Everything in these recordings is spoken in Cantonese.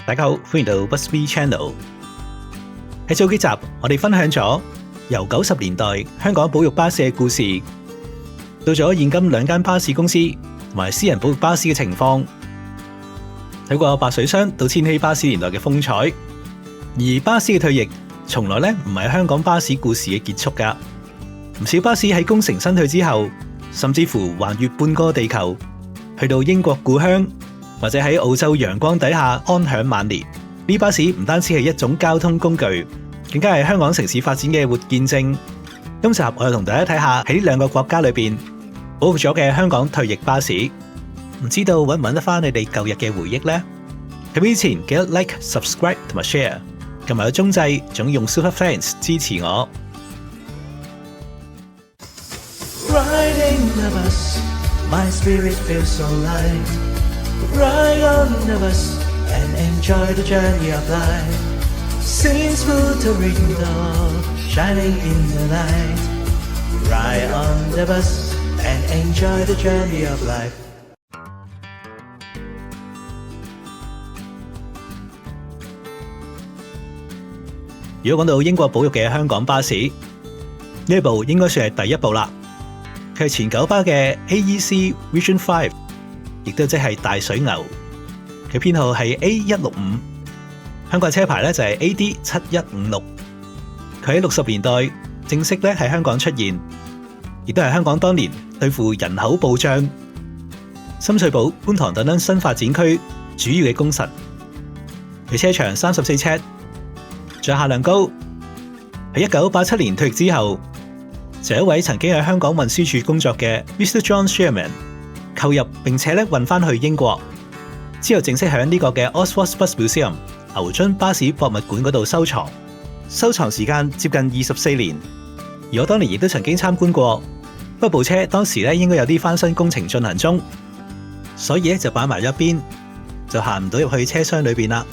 大家好，歡迎到 Busby Channel。喺早幾集，我哋分享咗由90年代香港保育巴士嘅故事，到咗現今兩間巴士公司同埋私人保育巴士嘅情況，睇過白水箱到千禧巴士年代嘅風采。而巴士嘅退役，從來唔係香港巴士故事嘅結束㗎。唔少巴士喺功成身退之後，甚至乎橫越半個地球，去到英國故鄉，或者喺澳洲陽光底下安享晚年。呢巴士唔單止係一種交通工具，更加係香港城市發展嘅活見證。今集我又同大家睇下喺呢兩個國家裏邊保育咗嘅香港退役巴士，唔知道揾唔揾得翻你哋舊日嘅回憶呢？喺之前記得 like、subscribe 同埋 share， 撳埋個鐘掣，仲要用 Super Thanks 支持我。Riding the bus, my spirit feels so light. Ride on the bus and enjoy the journey of life. See smooth the window shining in the night. Ride on the bus and enjoy the journey of life. 如果講到英國保育嘅香港巴士，呢一部應該算係第一部啦。佢係前九巴嘅 AEC Region 5， 亦都即係大水牛。佢編號係 A165， 香港車牌就係 AD7156。佢喺60年代正式喺香港出現，亦都係香港當年對付人口暴漲、深水埗、觀塘等等新發展區主要嘅功臣。佢車長34尺，載客量高。喺1987年退役之後，就有一位曾經喺香港運輸署工作嘅 Mr. John Sherman 購入並且運翻去英國，之後正式喺呢個嘅 Oswald Bus Museum 牛津巴士博物館嗰度收藏。收藏時間接近24年，而我當年亦都曾經參觀過。不過部車當時應該有啲翻新工程進行中，所以就擺埋一邊，就行唔到入去車廂裏邊啦。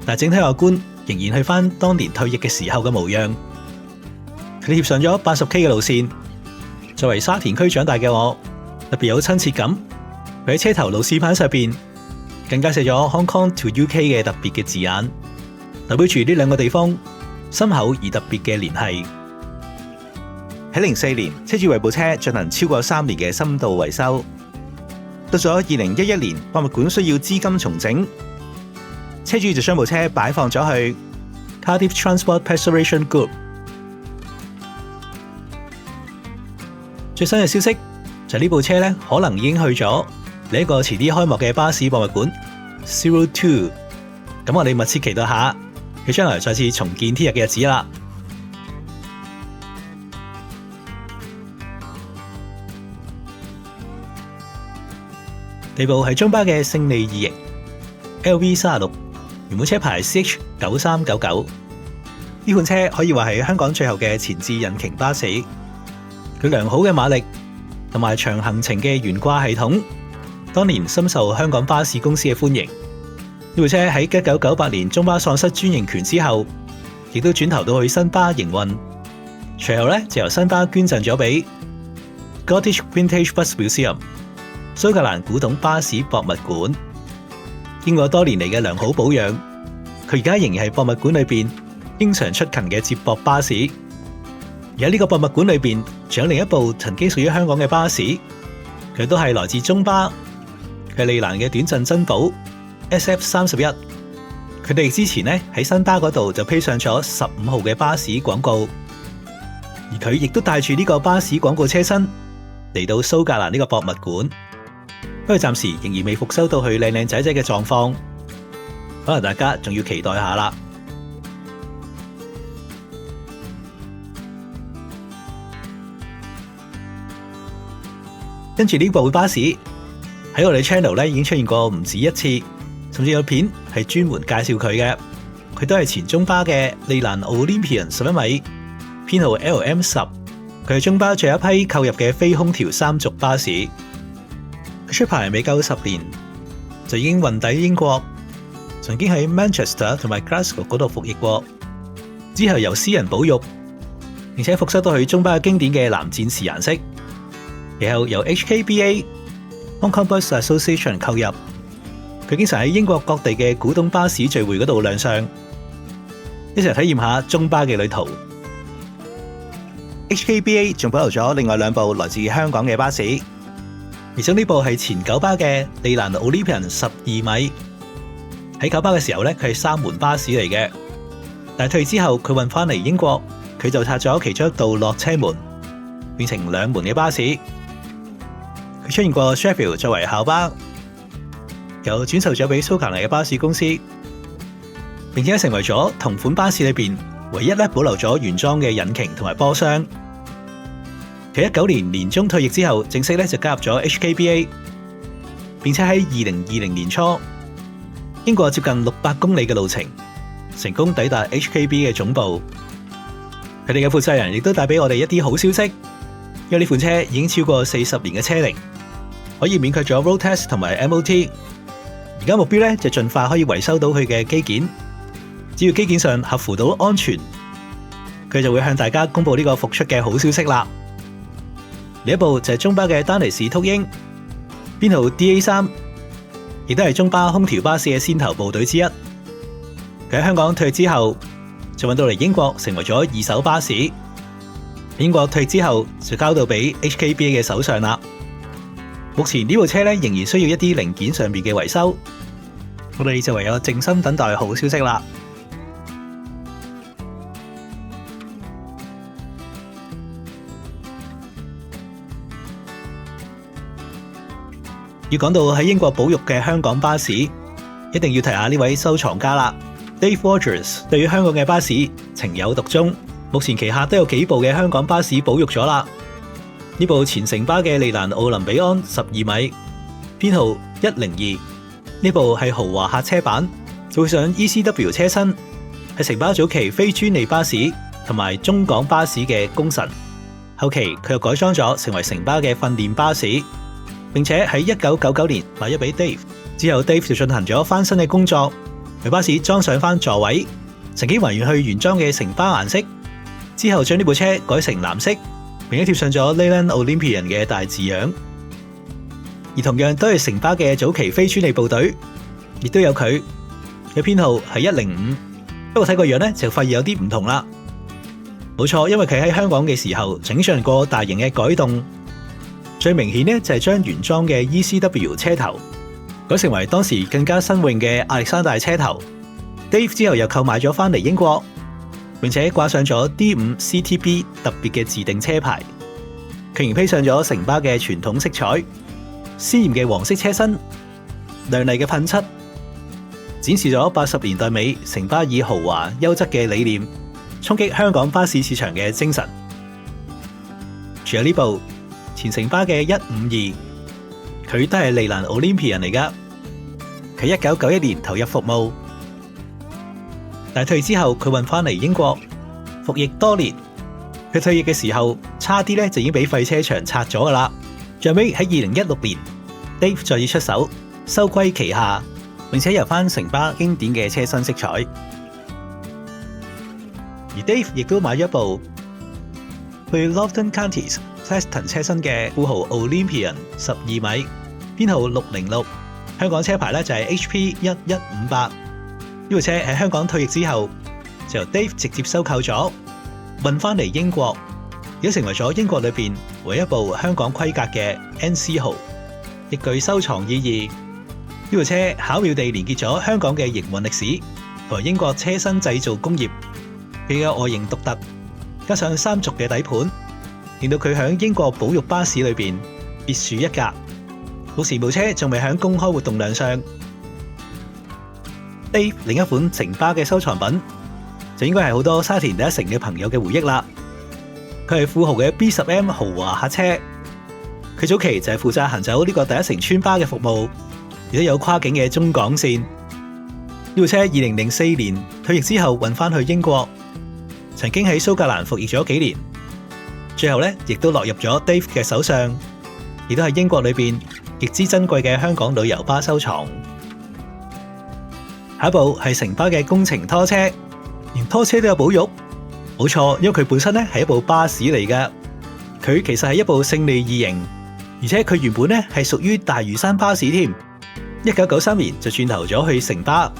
但整體外觀仍然去翻當年退役嘅時候嘅模樣。佢貼上咗80K 嘅路線，作為沙田區長大嘅我，特別有親切感。佢喺車頭路試牌上邊更加寫咗 Hong Kong to UK 嘅特別嘅字眼，代表住呢兩個地方深厚而特別嘅聯繫。喺04年，車主為部車進行超過3年嘅深度維修。到咗2011年，博物館需要資金重整，車主就將部車擺放咗去 Cardiff Transport Preservation Group。最新嘅消息就係呢部車可能已經去咗另一個遲啲開幕嘅巴士博物館 Zero Two。咁我哋密切期待下佢將來再次重見天日嘅日子啦。第二部係中巴嘅勝利2型 LV36， 原本車牌 CH9399。呢款車可以話係香港最後嘅前置引擎巴士。佢良好嘅馬力同埋長行程嘅懸掛系統，當年深受香港巴士公司嘅歡迎。呢部車喺1998年中巴喪失專營權之後，亦都轉投到去新巴營運。隨後就由新巴捐贈咗俾 Scottish Vintage Bus Museum 蘇格蘭古董巴士博物館。經過多年嚟嘅良好保養，佢而家仍然係博物館裏邊經常出勤嘅接駁巴士。而喺呢個博物館裏邊，仲有另一部曾經屬於香港嘅巴士，佢都係來自中巴，佢係利蘭嘅短陣珍寶 SF31。佢哋之前喺新巴嗰度就披上咗15號嘅巴士廣告，而佢亦都帶住呢個巴士廣告車身嚟到蘇格蘭呢個博物館。不過暫時仍然未復修到去靚靚仔仔嘅狀況，可能大家仲要期待下啦。跟住呢部巴士喺我哋 channel 已經出現過唔止一次，甚至有片係專門介紹佢嘅。佢都係前中巴嘅利蘭 Olympian 11米，編號 LM10。佢係中巴最後一批購入嘅非空調3軸巴士。佢出牌未夠10年，就已經運抵英國，曾經喺 Manchester 同埋 Glasgow 嗰度服役過。之後由私人保育，並且復修到去中巴經典嘅藍戰士顏色。然後由 HKBA Hong Kong Bus Association 購入，佢經常喺英國各地嘅古董巴士聚會嗰度亮相，一齊體驗下中巴嘅旅途。HKBA 仲保留咗另外2部來自香港嘅巴士，其中呢部係前九巴嘅利蘭 Olympian 12米。喺九巴嘅時候咧，佢係3門巴士嚟嘅，但係退役之後佢運翻嚟英國，佢就拆咗其中一道落車門，變成2門嘅巴士。佢出現過 Sheffield 作為校巴，又轉售咗俾蘇格蘭嘅巴士公司，並且成為咗同款巴士裏邊唯一保留咗原裝嘅引擎同埋波箱。佢19年年中退役之後，正式就加入咗 HKBA， 並且喺2020年初經過接近600公里嘅路程，成功抵達 HKBA 嘅總部。佢哋嘅負責人亦都帶俾我哋一啲好消息，因為呢款車已經超過40年嘅車齡，可以免卻咗 road test 同埋 MOT。而家目標就盡快可以維修到佢嘅機件，只要機件上合乎到安全，佢就會向大家公布呢個復出嘅好消息啦。呢一部就係中巴嘅丹尼士禿鷹，編號 DA3， 亦都係中巴空調巴士嘅先頭部隊之一。佢喺香港退役之後，就運到嚟英國成為咗2手巴士。英國退役之後就交到俾 HKBA 嘅手上啦。目前呢部車仍然需要一啲零件上面嘅維修，我哋就唯有靜心等待好消息啦。要講到喺英國保育嘅香港巴士，一定要提下呢位收藏家啦。Dave Rogers 對於香港嘅巴士情有獨鍾，目前旗下都有幾部嘅香港巴士保育咗啦。呢部前城巴嘅利蘭奧林比安12米，編號102，呢部係豪華客車版，配上 ECW 車身，係城巴早期非專利巴士同埋中港巴士嘅功臣。後期佢又改裝咗成為城巴嘅訓練巴士，並且喺1999年賣咗俾 Dave。之後 Dave 就進行咗翻新嘅工作，為巴士裝上翻座位，曾經還原去原裝嘅城巴顏色，之後將呢部車改成藍色，並且貼上咗 Leyland Olympian 嘅大字樣。而同樣都係城巴嘅早期非專利部隊，亦都有佢嘅編號係105。不過睇個樣就發現有啲唔同啦。冇錯，因為佢喺香港嘅時候曾經進行過大型嘅改動，最明顯就係將原裝嘅 ECW 車頭改成為當時更加新穎嘅亞歷山大車頭。Dave 之後又購買咗翻嚟英國，並且掛上咗 D5 CTB 特別嘅自定車牌，佢仍披上咗城巴嘅傳統色彩，鮮豔嘅黃色車身，亮麗嘅噴漆，展示咗80年代尾城巴以豪華優質嘅理念衝擊香港巴士市場嘅精神。仲有呢部前城巴嘅152，佢都係利蘭 Olympian 嚟噶，佢1991年投入服務，但退役之後佢運翻嚟英國服役多年。佢退役嘅時候差啲就已經俾廢車場拆咗噶啦，最尾喺2016年 Dave 再次出手收歸旗下，並且由翻城巴經典嘅車身色彩。而 Dave 亦都買咗一部去 Loughton Counties Preston 車身嘅富豪 Olympian 12米，編號606，香港車牌就係 HP1158。呢部車喺香港退役之後就由 Dave 直接收購咗，運翻嚟英國，亦都成為咗英國裏邊唯一一部香港規格嘅 NC 號，亦具收藏意義。呢部車巧妙地連結咗香港嘅營運歷史同英國車身製造工業，佢嘅外形獨特，加上3軸嘅底盤，令到佢喺英國保育巴士裏邊別樹一格。目前部車仲未喺公開活動亮相。Dave 另一款城巴嘅收藏品就應該係好多沙田第一城嘅朋友嘅回憶啦。佢係富豪嘅 B10M 豪華客車，佢早期就係負責行走呢個第一城村巴嘅服務，亦都有跨境嘅中港線。呢部車2004年退役之後運翻去英國，曾經喺蘇格蘭服役咗幾年，最後亦都落入咗 Dave 嘅手上，亦都係英國裏邊極之珍貴嘅香港旅遊巴收藏。下一部係城巴嘅工程拖車，連拖車都有保育。冇錯，因為佢本身係一部巴士嚟噶，佢其實係一部勝利2型，而且佢原本係屬於大嶼山巴士添。呢1993年就轉頭咗去城巴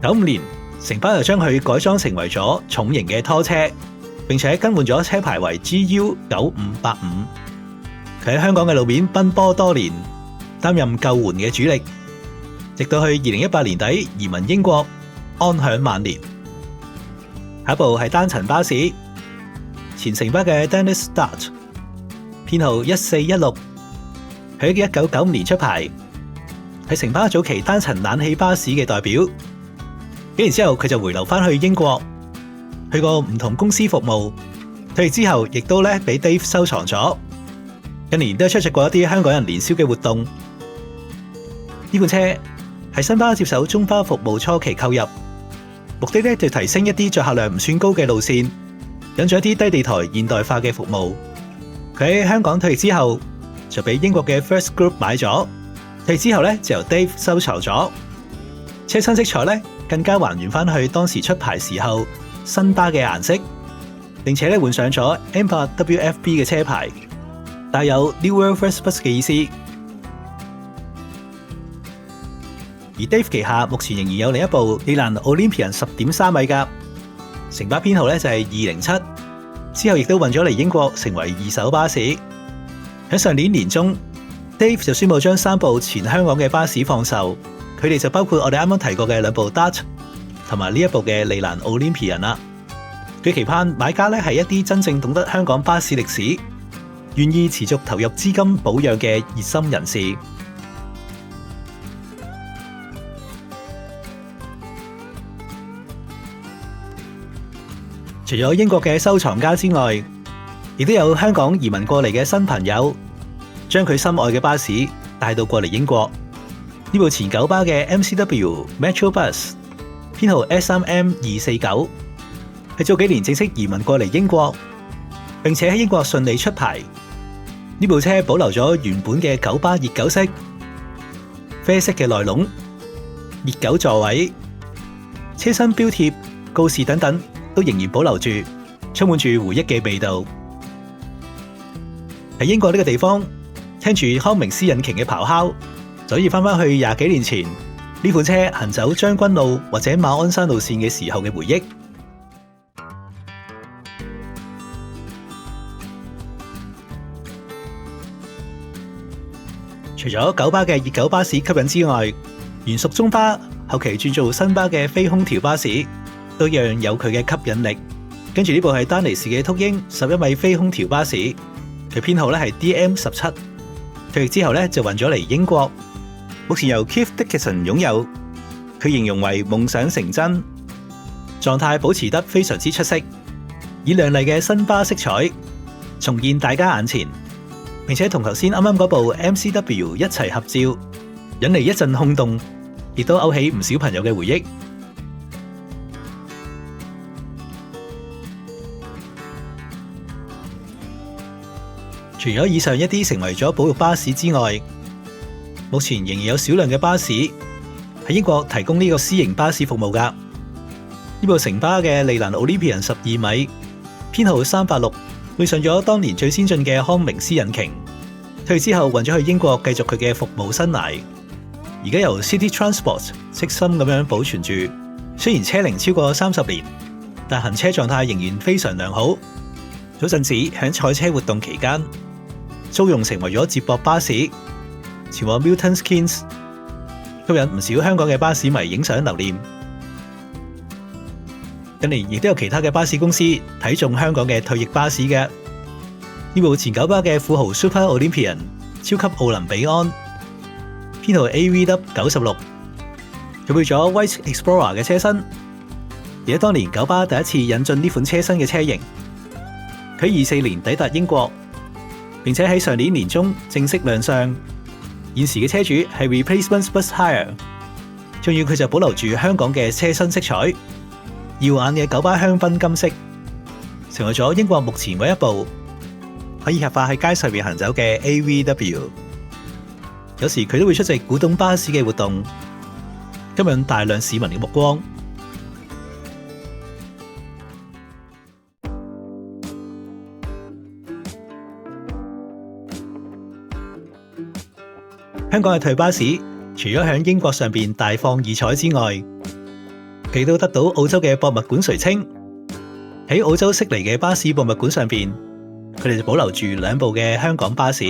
，95年城巴又將佢改裝成為咗重型嘅拖車，並且更換咗車牌為 GU9585。佢喺香港嘅路面奔波多年，擔任救援嘅主力，直到去2018年底移民英國，安享晚年。下一部係單層巴士，前城巴嘅 Dennis Dart， 編號1416，佢喺1995年出牌，係城巴早期單層冷氣巴士嘅代表。幾年之後佢就回流返去英國，去過唔同公司服務，退役之後亦都俾 Dave 收藏咗。近年都出席過一啲香港人年宵嘅活動。呢款車係新巴接手中巴服務初期購入，目的就提升一啲載客量唔算高嘅路線，引咗一啲低地台現代化嘅服務。佢喺香港退役之後就俾英國嘅 First Group 買咗，退役之後就由 Dave 收藏咗。車身色彩更加還原翻去當時出牌時候新巴嘅顏色，並且換上咗 M8 WFB 嘅車牌，帶有 New World First Bus 嘅意思。而 Dave 旗下目前仍然有另一部利蘭 Olympian 10.3米㗎，城巴編號就係207，之後亦都運咗嚟英國成為二手巴士。喺上年年中 Dave 就宣布將3部前香港嘅巴士放售，佢哋就包括我哋啱啱提過嘅2部 Dart 同埋呢一部嘅利蘭 Olympian 啦。佢期盼買家係一啲真正懂得香港巴士歷史，願意持續投入資金保養嘅熱心人士。除咗英國嘅收藏家之外，亦都有香港移民過嚟嘅新朋友，將佢心愛嘅巴士帶到過嚟英國。呢部前九巴嘅 MCW Metro Bus 編號 S3M249，係早幾年正式移民過嚟英國，並且喺英國順利出牌。呢部車保留咗原本嘅九巴熱狗式、啡色嘅內籠、熱狗座位、車身標貼、告示等等，都仍然保留住，充滿住回憶嘅味道。喺英國呢個地方，聽住康明斯引擎嘅咆哮，就可以翻返去20幾年前呢款車行走將軍路或者馬鞍山路線嘅時候嘅回憶。除咗九巴嘅熱狗巴士吸引之外，原屬中巴後期轉做新巴嘅非空調巴士，都一樣有佢嘅吸引力。跟住呢部係丹尼士嘅禿鷹11米非空調巴士，佢編號係 DM17。退役之後就運咗嚟英國，目前由 Keith Dickinson 擁有。佢形容為夢想成真，狀態保持得非常之出色，以亮麗嘅新巴色彩重現大家眼前，並且同頭先啱啱嗰部 MCW 一齊合照，引嚟一陣轟動，亦都勾起唔少朋友嘅回憶。除咗以上一啲成為咗保育巴士之外，目前仍然有少量嘅巴士喺英國提供呢個私營巴士服務㗎。呢部城巴嘅利蘭 Olympian 12米，編號386，配上咗當年最先進嘅康明斯引擎。退役之後運咗去英國繼續佢嘅服務生涯，而家由 City Transport 悉心咁樣保存住。雖然車齡超過30年，但行車狀態仍然非常良好。早陣子喺賽車活動期間，租用成為咗接駁巴士，前往 Milton Keynes， 吸引唔少香港嘅巴士迷影相留念。近年亦都有其他嘅巴士公司睇中香港嘅退役巴士嘅。呢部前九巴嘅富豪 Super Olympian 超級奧林比安，編號 AVW96，佢配咗 White Explorer 嘅車身，而喺當年九巴第一次引進呢款車身嘅車型。佢24年抵達英國，並且喺上年年中正式亮相。現時嘅車主係 Replacement Bus Hire， 仲要佢就保留住香港嘅車身色彩，耀眼嘅九巴香檳金色，成為咗英國目前唯一部可以合法喺街上面行走嘅 AVW。有時佢都會出席古董巴士嘅活動，吸引大量市民嘅目光。香港嘅退巴士除咗喺英國上邊大放異彩之外，佢都得到澳洲嘅博物館垂青。喺澳洲悉尼嘅巴士博物館上邊，佢哋就保留住2部嘅香港巴士，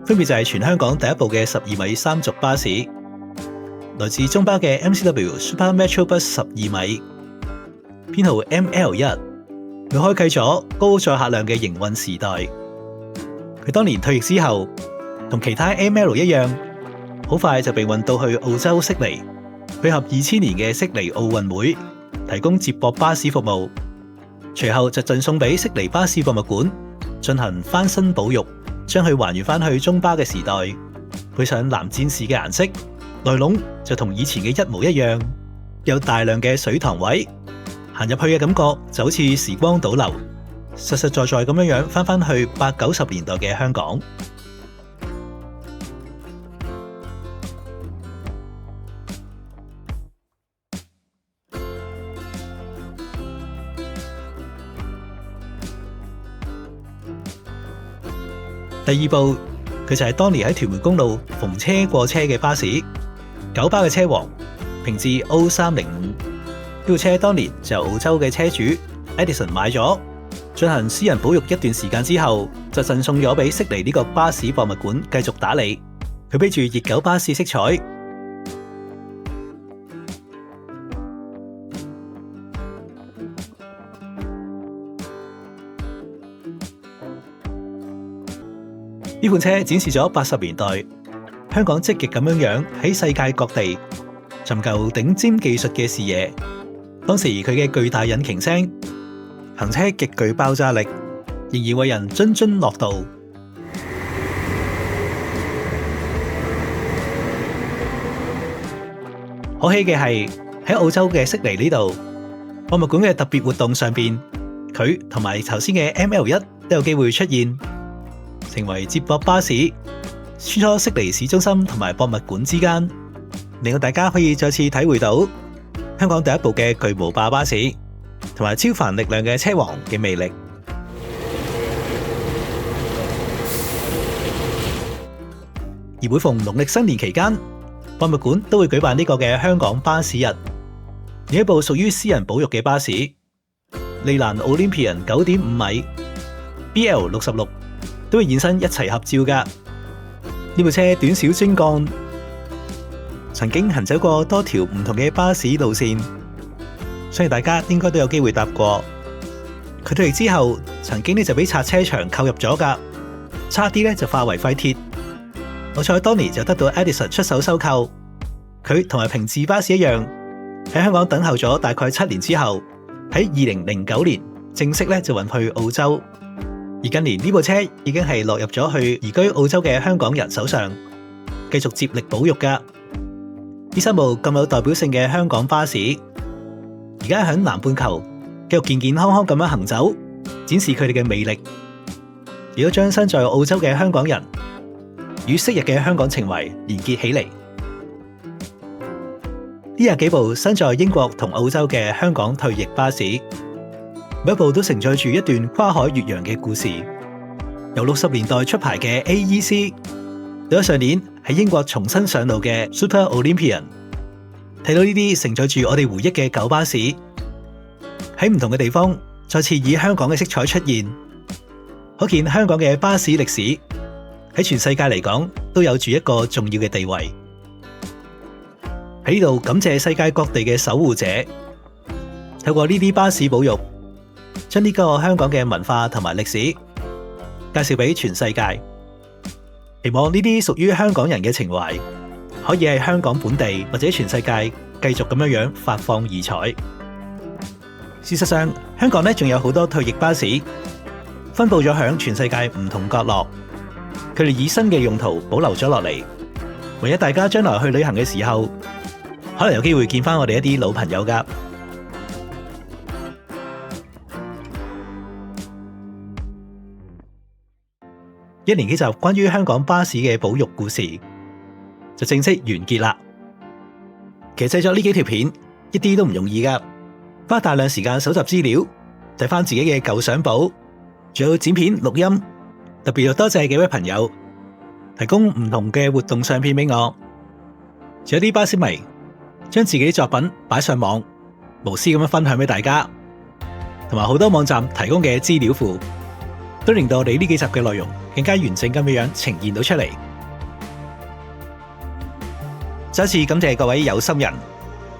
分別就係全香港第一部嘅12米3軸巴士，來自中巴嘅 MCW Super Metro Bus 12米，編號 ML1，佢開啟咗高載客量嘅營運時代。佢當年退役之後，同其他 ML 一樣，好快就被運到去澳洲悉尼，配合2000年嘅悉尼奧運會，提供接駁巴士服務。隨後就贈送俾悉尼巴士博物館進行翻新保育，將佢還原翻去中巴嘅時代，配上藍戰士嘅顏色，內籠就同以前嘅一模一樣，有大量嘅水塘位，行入去嘅感覺就好似時光倒流，實實在在咁樣翻去80、90年代嘅香港。第2部佢就係當年喺屯門公路逢車過車嘅巴士，九巴嘅車王平治 O305，呢部車當年就由澳洲嘅車主 Edison 買咗，進行私人保育一段時間之後，就贈送咗俾悉尼呢個巴士博物館繼續打理。佢披住熱狗巴士色彩，呢款車展示咗80年代香港積極咁樣喺世界各地尋求頂尖技術嘅視野。當時佢嘅巨大引擎聲、行車極具爆炸力，仍然為人津津樂道。可喜嘅係喺澳洲嘅悉尼呢度博物館嘅特別活動上邊，佢同埋頭先嘅 ML1都有機會出現，成為接駁巴士，穿梭悉尼市中心同埋博物館之間，令到大家可以再次體會到香港第一部嘅巨無霸巴士同埋超凡力量嘅車王嘅魅力。而每逢農曆新年期間，博物館都會舉辦呢個嘅香港巴士日，另一部屬於私人保育嘅巴士利蘭 Olympian 9.5 米 BL66。都會現身一齊合照㗎。呢部車短小精幹，曾經行走過多條唔同嘅巴士路線，相信大家應該都有機會搭過。佢退役之後，曾經就俾拆車場購入咗㗎，差啲就化為廢鐵。好彩當年就得到 Edison 出手收購。佢同埋平治巴士一樣，喺香港等候咗大概7年之後，喺2009年正式就運去澳洲。而近年呢部車已經係落入咗去移居澳洲嘅香港人手上，繼續接力保育㗎。呢3部咁有代表性嘅香港巴士，而家喺南半球繼續健健康康咁樣行走，展示佢哋嘅魅力，亦都將身在澳洲嘅香港人與昔日嘅香港情懷連結起嚟。呢廿幾部身在英國同澳洲嘅香港退役巴士，每一部都承載住一段跨海越洋嘅故事。由60年代出牌嘅 AEC， 到咗上年喺英國重新上路嘅 Super Olympian， 睇到呢啲承載住我哋回憶嘅舊巴士，喺唔同嘅地方再次以香港嘅色彩出現，可見香港嘅巴士歷史喺全世界嚟講都有住一個重要嘅地位。喺呢度感謝世界各地嘅守護者，透過呢啲巴士保育，將呢個香港嘅文化同埋歷史介紹俾全世界，希望呢啲屬於香港人嘅情懷可以喺香港本地或者全世界繼續咁樣發放異彩。事實上，香港仲有好多退役巴士分佈咗響全世界唔同角落，佢哋以新嘅用途保留咗落嚟，為咗大家將來去旅行嘅時候，可能有機會見翻我哋一啲老朋友㗎。一連幾集關於香港巴士嘅保育故事就正式完結啦。其實製作呢幾條片一啲都唔容易㗎，花大量時間搜集資料，睇翻自己嘅舊相簿，仲有剪片錄音。特別要多謝幾位朋友提供唔同嘅活動相片俾我，仲有啲巴士迷將自己作品擺上網，無私咁樣分享俾大家，同埋好多網站提供嘅資料庫，都令到我哋呢幾集嘅內容更加完整咁樣呈現到出嚟。再一次感謝各位有心人，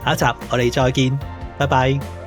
下一集我哋再見，拜拜。